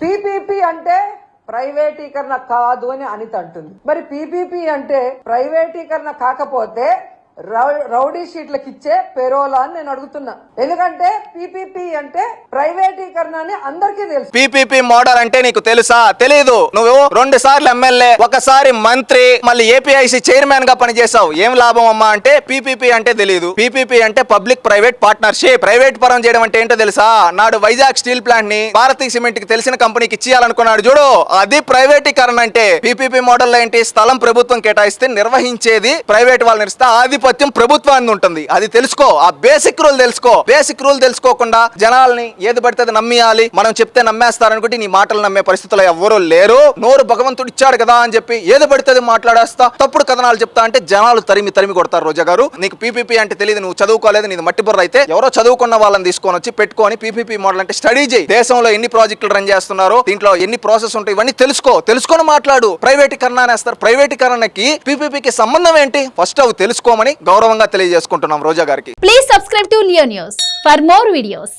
PPP అంటే ప్రైవేటీకరణ కాదు అని అనిత అంటుంది. మరి పీపీపీ అంటే ప్రైవేటీకరణ కాకపోతే రౌడీ షీట్లకు ఇచ్చే పెరోలా అని నేను అడుగుతున్నా. ఎందుకంటే పీపీపీ అంటే ప్రైవేటీకరణ అని అందరికీ తెలుసు. పీపీపీ మోడల్ అంటే నీకు తెలుసా? తెలీదు. నువ్వు 2 సార్లు ఎమ్మెల్యే, ఒకసారి మంత్రి, మళ్ళీ ఏపీఐసి చైర్మన్ గా పనిచేసావు. ఏం లాభం అమ్మా అంటే పీపీపీ అంటే తెలీదు. పీపీపీ అంటే పబ్లిక్ ప్రైవేట్ పార్ట్నర్షిప్. ప్రైవేట్ పరం చేయడం అంటే ఏంటో తెలుసా? నాడు వైజాగ్ స్టీల్ ప్లాంట్ ని భారతీయ సిమెంట్ కి తెలిసిన కంపెనీకి ఇచ్చేయాలనుకున్నాడు చూడు, అది ప్రైవేటీకరణ అంటే. పీపీపీ మోడల్ ఏంటి? స్థలం ప్రభుత్వం కేటాయిస్తే నిర్వహించేది ప్రైవేట్ వాళ్ళని ఇస్తే ఆధిపత్యం ప్రభుత్వాన్ని ఉంటుంది. అది తెలుసుకో. ఆ బేసిక్ రూల్ తెలుసుకో. బేసిక్ రూల్ తెలుసుకోకుండా జనాల్ని ఏది పడితే అది నమ్మియాలి, మనం చెప్తే నమ్మేస్తారనుకుంటే నీ మాటలు నమ్మే పరిస్థితుల్లో ఎవ్వరూ లేరు. నోరు భగవంతుడు ఇచ్చాడు కదా అని చెప్పి ఏది పడితే అది మాట్లాడేస్తా, తప్పుడు కథనాలు చెప్తా అంటే జనాలు తరిమి కొడతారు. రోజా గారు, నీకు పీపీపీ అంటే తెలియదు, నువ్వు చదువుకోలేదు, నీది మట్టి బుర్ర అయితే. ఎవరో చదువుకున్న వాళ్ళని తీసుకొని వచ్చి పెట్టుకొని పీపీపీ మోడల్ అంటే స్టడీ చేయి. దేశంలో ఎన్ని ప్రాజెక్టులు రన్ చేస్తున్నారు, దీంట్లో ఎన్ని ప్రాసెస్ ఉంటాయి, ఇవన్నీ తెలుసుకొని మాట్లాడు. ప్రైవేటీకరణ అనేస్తారు. ప్రైవేటీకరణకి పీపీపీకి సంబంధం ఏంటి? ఫస్ట్ అవి తెలుసుకోమని గౌరవంగా తెలియజేసుకుంటున్నాం రోజా గారికి. Please subscribe to Leo news for more videos.